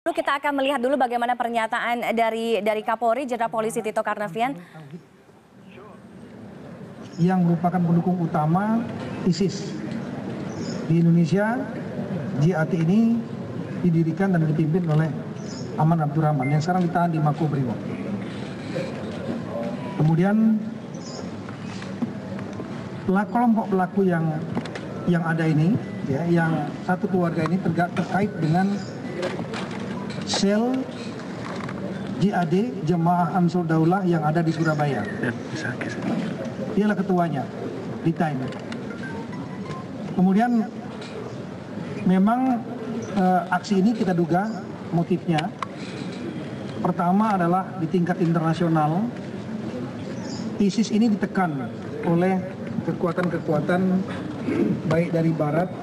Lalu kita akan melihat dulu bagaimana pernyataan dari Kapolri Jenderal Polisi Tito Karnavian yang merupakan pendukung utama ISIS di Indonesia. JAT ini didirikan dan dipimpin oleh Aman Abdurrahman yang sekarang ditahan di Makobrimob. Kemudian kelompok pelaku yang ada ini, ya, yang satu keluarga ini terkait dengan sel JAD Jemaah Ansor Daulah yang ada di Surabaya. Dialah ketuanya di time. Kemudian memang aksi ini kita duga motifnya pertama adalah di tingkat internasional. ISIS ini ditekan oleh kekuatan-kekuatan baik dari Barat,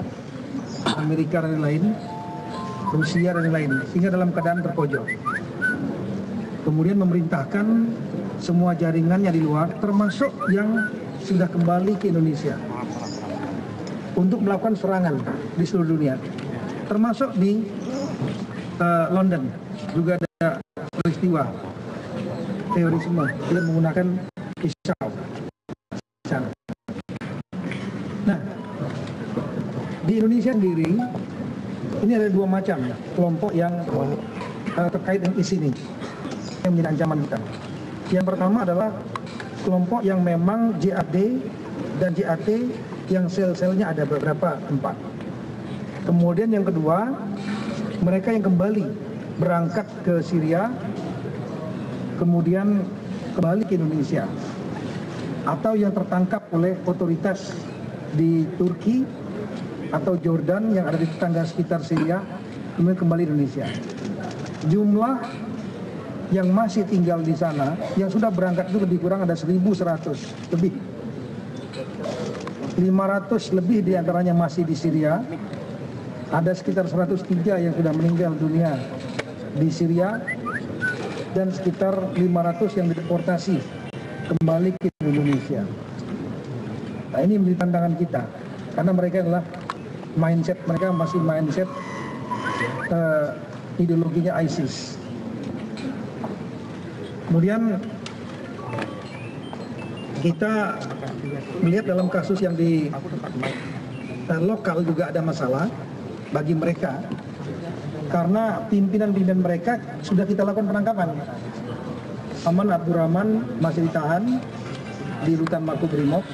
Amerika dan lain, Rusia dan lain, sehingga dalam keadaan terpojok. Kemudian memerintahkan semua jaringannya di luar, termasuk yang sudah kembali ke Indonesia, untuk melakukan serangan di seluruh dunia, termasuk di London juga ada peristiwa terorisme dengan menggunakan pisau. Nah, di Indonesia sendiri ini ada dua macam kelompok yang terkait dengan ISIS ini yang menjadi ancaman kita. Yang pertama adalah kelompok yang memang JAD dan JAT yang sel-selnya ada beberapa tempat. Kemudian yang kedua, mereka yang kembali berangkat ke Syria, kemudian kembali ke Indonesia, atau yang tertangkap oleh otoritas di Turki atau Jordan yang ada di tetangga sekitar Syria, kemudian kembali ke Indonesia. Jumlah yang masih tinggal di sana, yang sudah berangkat itu lebih kurang ada 1.100 lebih. 500 lebih diantaranya masih di Syria. Ada sekitar 103 yang sudah meninggal dunia di Syria. Dan sekitar 500 yang dideportasi kembali ke Indonesia. Nah, ini menjadi tantangan kita. Karena mereka adalah mindset, mereka masih mindset ideologinya ISIS. Kemudian kita melihat dalam kasus yang di lokal juga ada masalah bagi mereka, karena pimpinan-pimpinan mereka sudah kita lakukan penangkapan. Aman Abdurrahman masih ditahan di rutan Makobrimob.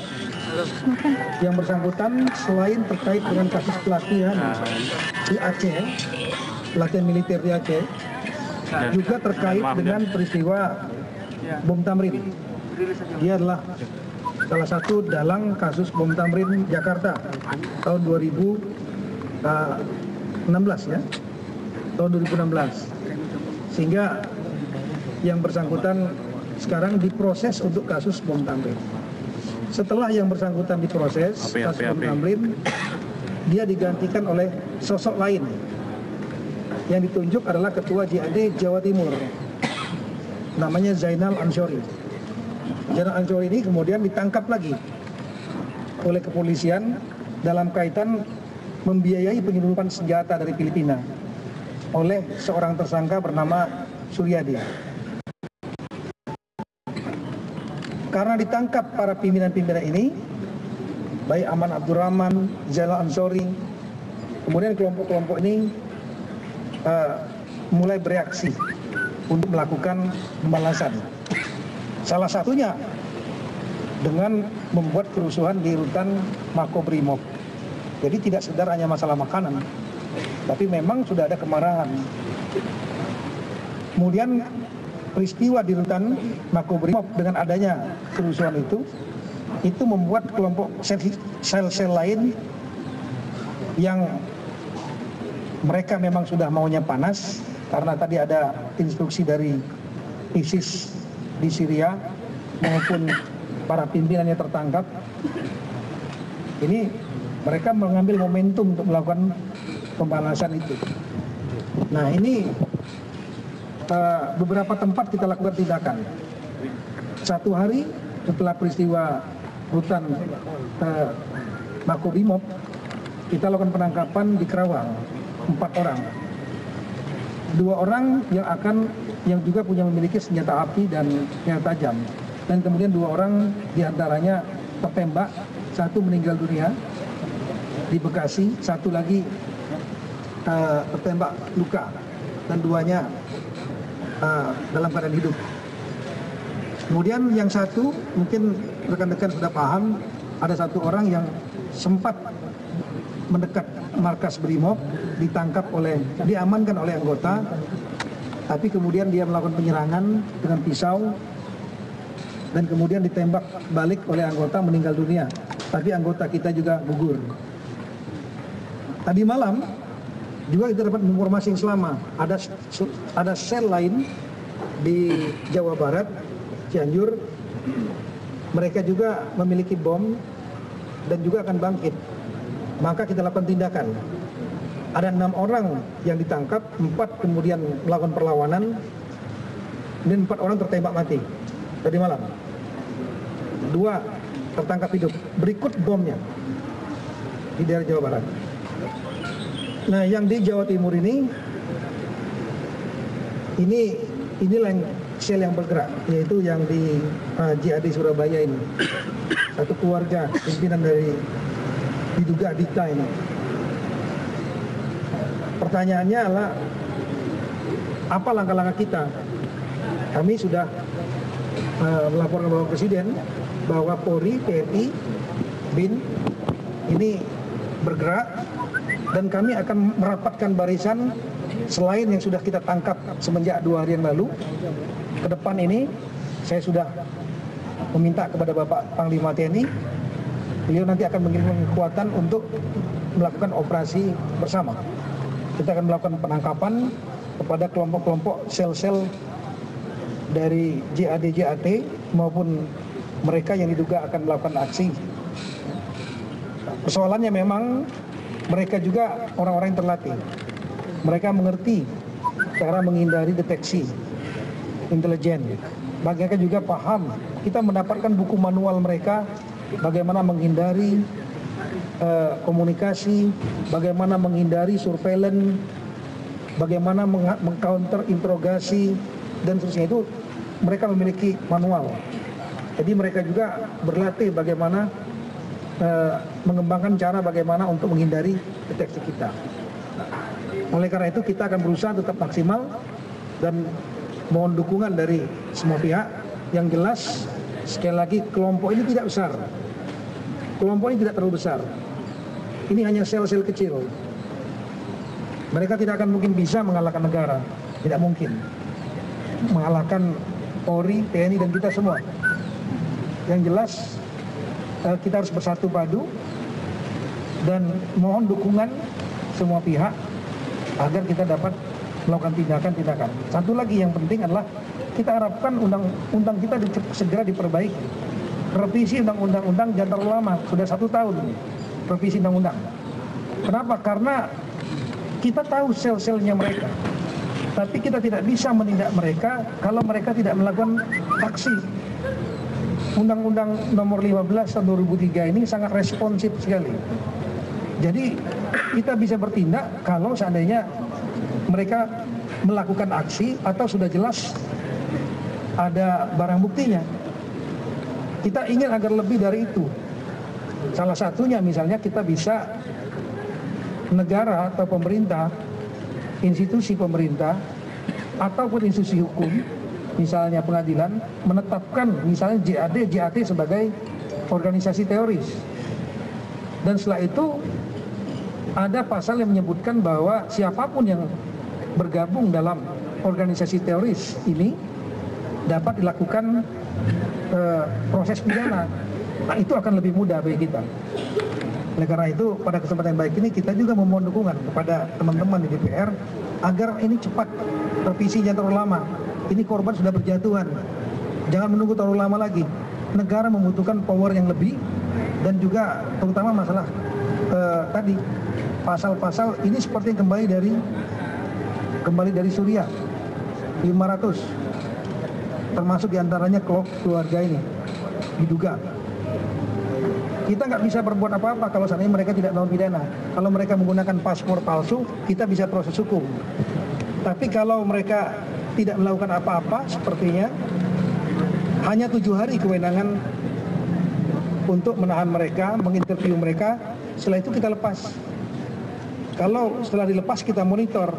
Yang bersangkutan selain terkait dengan kasus pelatihan di Aceh, pelatihan militer di Aceh, juga terkait dengan peristiwa bom Tamrin. Dia adalah salah satu dalang kasus bom Tamrin Jakarta tahun 2016 ya, tahun 2016. Sehingga yang bersangkutan sekarang diproses untuk kasus bom Tamrin. Setelah yang bersangkutan diproses kasus bom Tamrin, dia digantikan oleh sosok lain. Yang ditunjuk adalah Ketua JAD Jawa Timur, namanya Zainal Anshori. Zainal Anshori ini kemudian ditangkap lagi oleh kepolisian dalam kaitan membiayai penyelundupan senjata dari Filipina oleh seorang tersangka bernama Suryadi. Karena ditangkap para pimpinan-pimpinan ini, baik Aman Abdurrahman, Zainal Anshori, kemudian kelompok-kelompok ini mulai bereaksi untuk melakukan pembalasan. Salah satunya dengan membuat kerusuhan di rutan Makobrimob. Jadi tidak sekedar hanya masalah makanan, tapi memang sudah ada kemarahan. Kemudian peristiwa di rutan Makobrimob dengan adanya kerusuhan itu membuat kelompok sel-sel lain yang mereka memang sudah maunya panas, karena tadi ada instruksi dari ISIS di Syria maupun para pimpinannya tertangkap. Ini mereka mengambil momentum untuk melakukan pembalasan itu. Nah, ini beberapa tempat kita lakukan tindakan. Satu hari setelah peristiwa rutan Makobrimob, kita lakukan penangkapan di Kerawang, 4 orang. 2 orang yang juga memiliki senjata api dan senjata tajam, dan kemudian 2 orang diantaranya tertembak, 1 meninggal dunia di Bekasi, 1 lagi tertembak luka, dan 2-nya dalam keadaan hidup. Kemudian yang 1 mungkin rekan-rekan sudah paham, ada 1 orang yang sempat mendekat markas Brimob, diamankan oleh anggota, tapi kemudian dia melakukan penyerangan dengan pisau dan kemudian ditembak balik oleh anggota, meninggal dunia. Tapi anggota kita juga gugur. Tadi malam juga kita dapat informasi yang selama, ada sel lain di Jawa Barat, Cianjur, mereka juga memiliki bom dan juga akan bangkit. Maka kita lakukan tindakan. Ada 6 orang yang ditangkap, 4 kemudian melakukan perlawanan, dan 4 orang tertembak mati tadi malam. 2 tertangkap hidup. Berikut bomnya di daerah Jawa Barat. Nah, yang di Jawa Timur inilah yang sel yang bergerak, yaitu yang di JAD Surabaya ini. Satu keluarga pimpinan dari diduga Dita ini. Pertanyaannya adalah, apa langkah-langkah kita? Kami sudah melaporkan Bapak Presiden bahwa Polri, TNI, BIN ini bergerak, dan kami akan merapatkan barisan selain yang sudah kita tangkap semenjak 2 hari yang lalu. Ke depan ini saya sudah meminta kepada Bapak Panglima TNI, beliau nanti akan mengirimkan kekuatan untuk melakukan operasi bersama. Kita akan melakukan penangkapan kepada kelompok-kelompok sel-sel dari JAD maupun mereka yang diduga akan melakukan aksi. Persoalannya memang mereka juga orang-orang yang terlatih. Mereka mengerti cara menghindari deteksi intelijen. Mereka juga paham. Kita mendapatkan buku manual mereka bagaimana menghindari komunikasi, bagaimana menghindari surveillance, bagaimana mengcounter interogasi, dan seterusnya. Itu mereka memiliki manual. Jadi mereka juga berlatih bagaimana mengembangkan cara bagaimana untuk menghindari deteksi kita. Oleh karena itu kita akan berusaha tetap maksimal dan mohon dukungan dari semua pihak. Yang jelas, sekali lagi, kelompok ini tidak besar. Kelompok ini tidak terlalu besar. Ini hanya sel-sel kecil. Mereka tidak akan mungkin bisa mengalahkan negara. Tidak mungkin. Mengalahkan Polri, TNI, dan kita semua. Yang jelas, kita harus bersatu padu dan mohon dukungan semua pihak agar kita dapat melakukan tindakan-tindakan. Satu lagi yang penting adalah kita harapkan undang-undang kita segera diperbaiki. Revisi undang-undang jangan terlalu lama, sudah 1 tahun revisi undang-undang. Kenapa? Karena kita tahu sel-selnya mereka, tapi kita tidak bisa menindak mereka kalau mereka tidak melakukan aksi. Undang-Undang nomor 15 tahun 2003 ini sangat responsif sekali. Jadi kita bisa bertindak kalau seandainya mereka melakukan aksi atau sudah jelas ada barang buktinya. Kita ingin agar lebih dari itu. Salah satunya misalnya kita bisa negara atau pemerintah, institusi pemerintah ataupun institusi hukum, misalnya pengadilan, menetapkan misalnya JAD sebagai organisasi teroris. Dan setelah itu ada pasal yang menyebutkan bahwa siapapun yang bergabung dalam organisasi teroris ini dapat dilakukan proses pidana. Nah, itu akan lebih mudah bagi kita. Oleh karena itu, pada kesempatan yang baik ini kita juga memohon dukungan kepada teman-teman di DPR agar ini cepat, revisi jangan terlalu lama. Ini korban sudah berjatuhan. Jangan menunggu terlalu lama lagi. Negara membutuhkan power yang lebih, dan juga terutama masalah tadi pasal-pasal ini seperti yang kembali dari Suriah 500, termasuk diantaranya keluarga ini diduga. Kita nggak bisa berbuat apa-apa kalau seandainya mereka tidak melakukan pidana. Kalau mereka menggunakan paspor palsu, kita bisa proses hukum. Tapi kalau mereka tidak melakukan apa-apa, sepertinya hanya 7 hari kewenangan untuk menahan mereka, menginterview mereka. Setelah itu kita lepas. Kalau setelah dilepas kita monitor,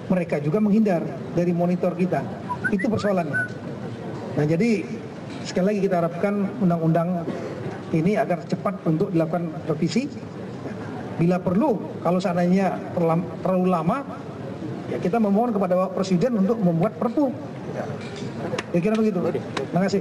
mereka juga menghindar dari monitor kita. Itu persoalannya. Nah, jadi sekali lagi kita harapkan undang-undang ini agar cepat untuk dilakukan revisi. Bila perlu, kalau seandainya terlalu lama, ya kita memohon kepada Bapak Presiden untuk membuat perpu. Kira-kira begitu. Terima kasih.